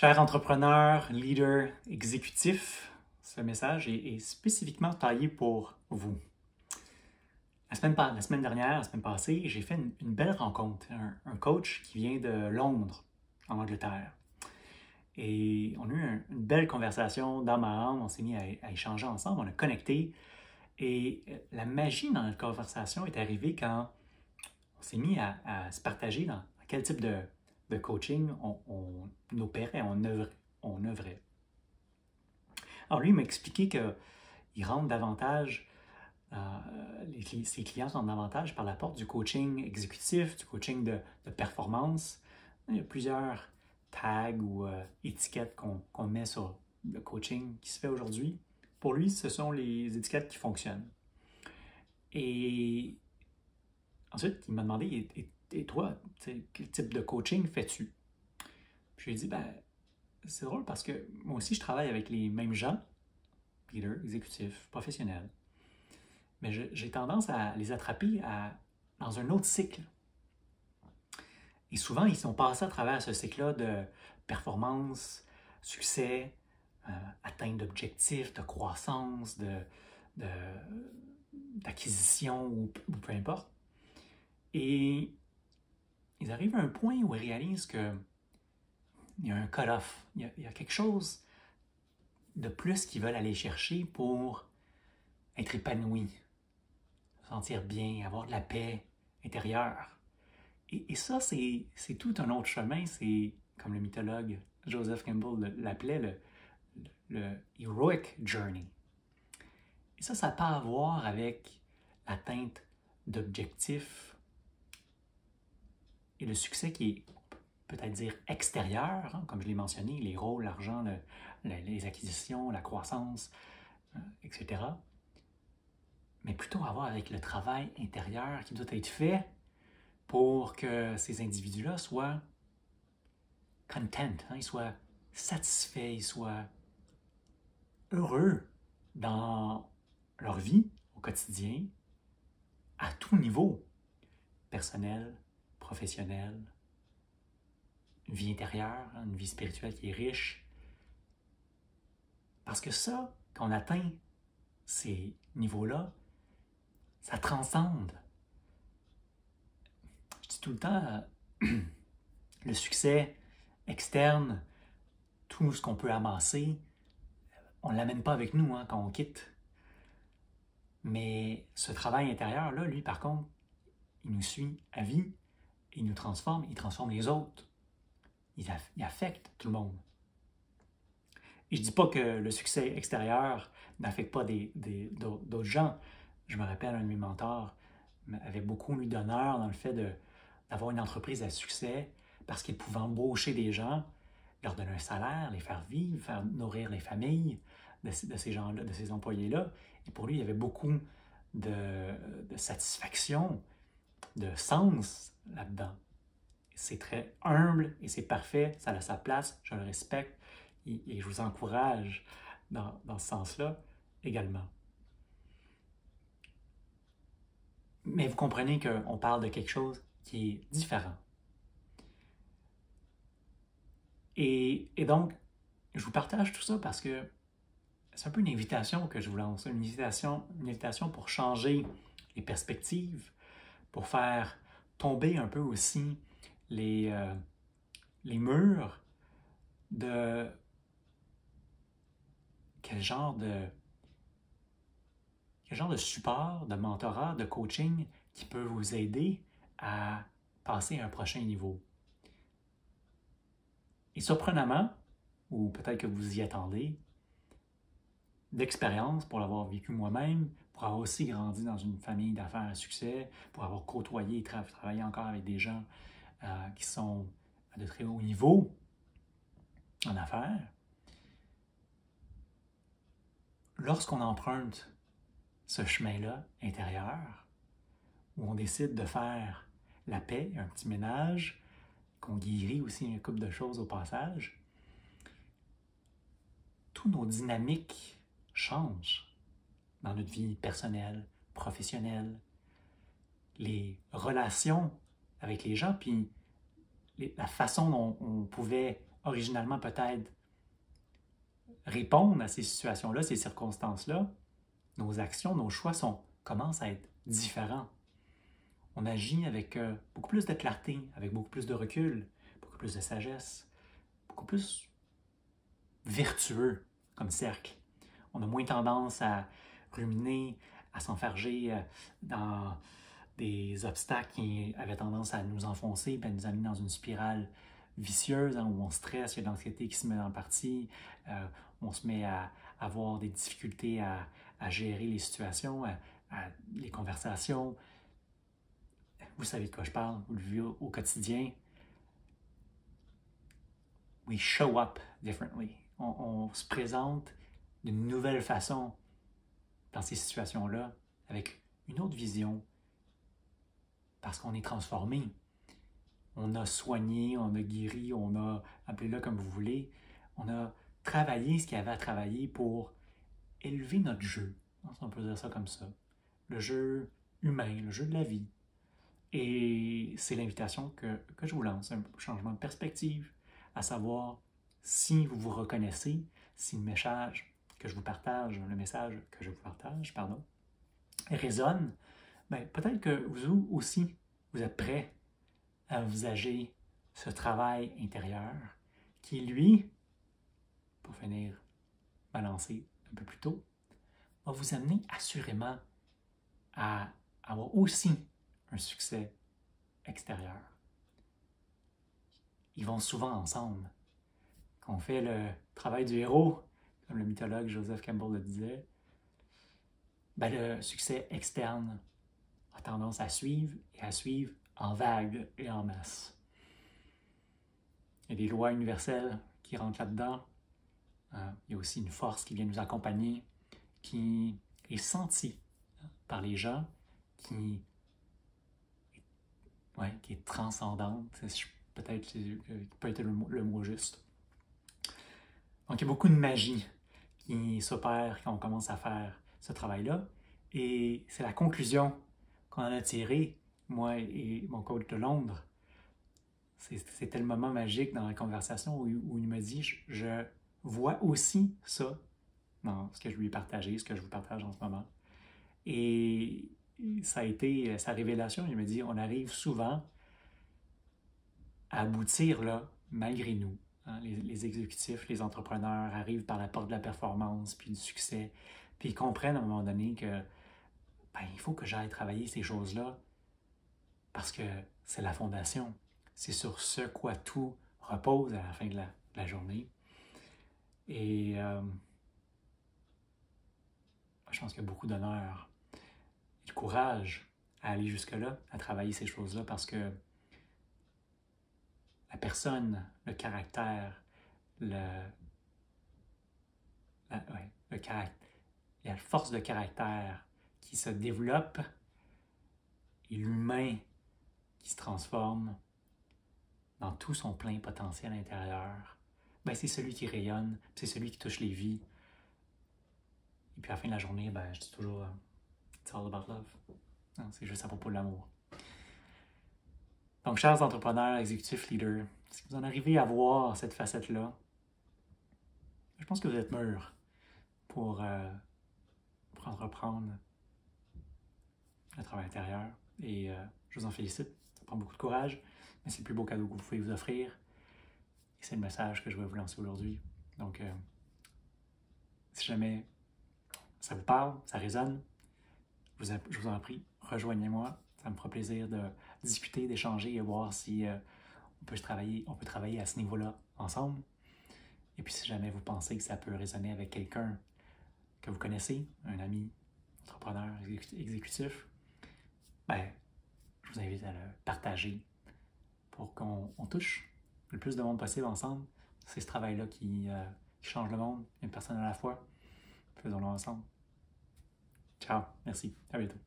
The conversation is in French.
Chers entrepreneurs, leaders, exécutifs, ce message est spécifiquement taillé pour vous. La semaine dernière, la semaine passée, j'ai fait une belle rencontre. Un coach qui vient de Londres, en Angleterre. Et on a eu une belle conversation d'âme à âme. On s'est mis à échanger ensemble, on a connecté. Et la magie dans notre conversation est arrivée quand on s'est mis à se partager dans quel type de coaching on opérait, on œuvrait. Alors lui, il m'a expliqué qu'il rentre davantage, ses clients rentrent davantage par la porte du coaching exécutif, du coaching de performance. Il y a plusieurs tags ou étiquettes qu'on met sur le coaching qui se fait aujourd'hui. Pour lui, ce sont les étiquettes qui fonctionnent. Et ensuite, il m'a demandé, et toi, quel type de coaching fais-tu? Puis je lui ai dit, c'est drôle parce que moi aussi, je travaille avec les mêmes gens, leaders, exécutifs, professionnels. Mais j'ai tendance à les attraper dans un autre cycle. Et souvent, ils sont passés à travers ce cycle-là de performance, succès, atteinte d'objectifs, de croissance, d'acquisition ou peu importe. Et ils arrivent à un point où ils réalisent qu'il y a un cut-off, il y a quelque chose de plus qu'ils veulent aller chercher pour être épanouis, se sentir bien, avoir de la paix intérieure. Et ça, c'est tout un autre chemin. C'est, comme le mythologue Joseph Campbell l'appelait, le heroic journey. Et ça n'a pas à voir avec l'atteinte d'objectifs et le succès qui est, peut-être dire, extérieur, hein, comme je l'ai mentionné, les rôles, l'argent, les acquisitions, la croissance, etc. Mais plutôt à voir avec le travail intérieur qui doit être fait pour que ces individus-là soient content, hein, ils soient satisfaits, ils soient heureux dans leur vie au quotidien, à tout niveau, personnel, professionnel, une vie intérieure, une vie spirituelle qui est riche. Parce que ça, quand on atteint ces niveaux-là, ça transcende. Je dis tout le temps, le succès externe, tout ce qu'on peut amasser, on ne l'amène pas avec nous quand on quitte. Mais ce travail intérieur-là, lui, par contre, il nous suit à vie, il nous transforme, il transforme les autres. Il affecte tout le monde. Et je ne dis pas que le succès extérieur n'affecte pas d'autres gens. Je me rappelle, un de mes mentors avait beaucoup mis d'honneur dans le fait d'avoir une entreprise à succès parce qu'il pouvait embaucher des gens, leur donner un salaire, les faire vivre, faire nourrir les familles de ces gens-là, de ces employés-là. Et pour lui, il y avait beaucoup de satisfaction, de sens là-dedans. C'est très humble et c'est parfait, ça a sa place, je le respecte et je vous encourage dans ce sens-là également. Mais vous comprenez qu'on parle de quelque chose qui est différent. Et donc, je vous partage tout ça parce que c'est un peu une invitation que je vous lance, une invitation pour changer les perspectives, pour faire tomber un peu aussi les murs de quel genre de support, de mentorat, de coaching qui peut vous aider à passer à un prochain niveau. Et surprenamment, ou peut-être que vous y attendez, d'expérience pour l'avoir vécu moi-même, pour avoir aussi grandi dans une famille d'affaires à succès, pour avoir côtoyé et travaillé encore avec des gens qui sont de très haut niveau en affaires. Lorsqu'on emprunte ce chemin-là intérieur, où on décide de faire la paix, un petit ménage, qu'on guérit aussi un couple de choses au passage, tous nos dynamiques changent dans notre vie personnelle, professionnelle, les relations avec les gens, puis la façon dont on pouvait originalement peut-être répondre à ces situations-là, ces circonstances-là, nos actions, nos choix commencent à être différents. On agit avec beaucoup plus de clarté, avec beaucoup plus de recul, beaucoup plus de sagesse, beaucoup plus vertueux comme cercle. On a moins tendance à ruminer, à s'enfarger dans des obstacles qui avaient tendance à nous enfoncer et à nous amener dans une spirale vicieuse où on stresse, il y a de l'anxiété qui se met en partie, on se met à avoir des difficultés à gérer les situations, les conversations. Vous savez de quoi je parle, vous le vivez au quotidien. We show up differently. On se présente d'une nouvelle façon dans ces situations-là, avec une autre vision, parce qu'on est transformé. On a soigné, on a guéri, on a, appelez-le comme vous voulez, on a travaillé ce qu'il y avait à travailler pour élever notre jeu, si on peut dire ça comme ça. Le jeu humain, le jeu de la vie. Et c'est l'invitation que je vous lance, un changement de perspective, à savoir si vous vous reconnaissez, si le message que je vous partage, résonne, bien, peut-être que vous aussi, vous êtes prêt à envisager ce travail intérieur qui, lui, pour finir balancé un peu plus tôt, va vous amener assurément à avoir aussi un succès extérieur. Ils vont souvent ensemble. Quand on fait le travail du héros, comme le mythologue Joseph Campbell le disait, ben le succès externe a tendance à suivre en vagues et en masse. Il y a des lois universelles qui rentrent là-dedans. Il y a aussi une force qui vient nous accompagner, qui est sentie par les gens, qui est transcendante, peut-être peut être le mot juste. Donc, il y a beaucoup de magie qui s'opère quand on commence à faire ce travail-là. Et c'est la conclusion qu'on en a tirée, moi et mon coach de Londres. C'était le moment magique dans la conversation où il me dit « Je vois aussi ça dans ce que je lui ai partagé, ce que je vous partage en ce moment. » Et ça a été sa révélation. Il me dit « On arrive souvent à aboutir là, malgré nous. » Les exécutifs, les entrepreneurs arrivent par la porte de la performance, puis du succès, puis ils comprennent à un moment donné que il faut que j'aille travailler ces choses-là parce que c'est la fondation. C'est sur ce quoi tout repose à la fin de la journée. Et je pense qu'il y a beaucoup d'honneur et de courage à aller jusque-là, à travailler ces choses-là, parce que la personne, le caractère, la force de caractère qui se développe et l'humain qui se transforme dans tout son plein potentiel intérieur, c'est celui qui rayonne, c'est celui qui touche les vies. Et puis à la fin de la journée, je dis toujours it's all about love. C'est juste à propos de l'amour. Donc, chers entrepreneurs, exécutifs, leaders, si vous en arrivez à voir cette facette-là, je pense que vous êtes mûrs pour entreprendre le travail intérieur. Et je vous en félicite. Ça prend beaucoup de courage, mais c'est le plus beau cadeau que vous pouvez vous offrir. Et c'est le message que je vais vous lancer aujourd'hui. Donc, si jamais ça vous parle, ça résonne, je vous en prie, rejoignez-moi. Ça me fera plaisir de discuter, d'échanger et voir si on peut travailler à ce niveau-là ensemble. Et puis si jamais vous pensez que ça peut résonner avec quelqu'un que vous connaissez, un ami, entrepreneur, exécutif, je vous invite à le partager pour qu'on touche le plus de monde possible ensemble. C'est ce travail-là qui change le monde, une personne à la fois. Faisons-le ensemble. Ciao, merci, à bientôt.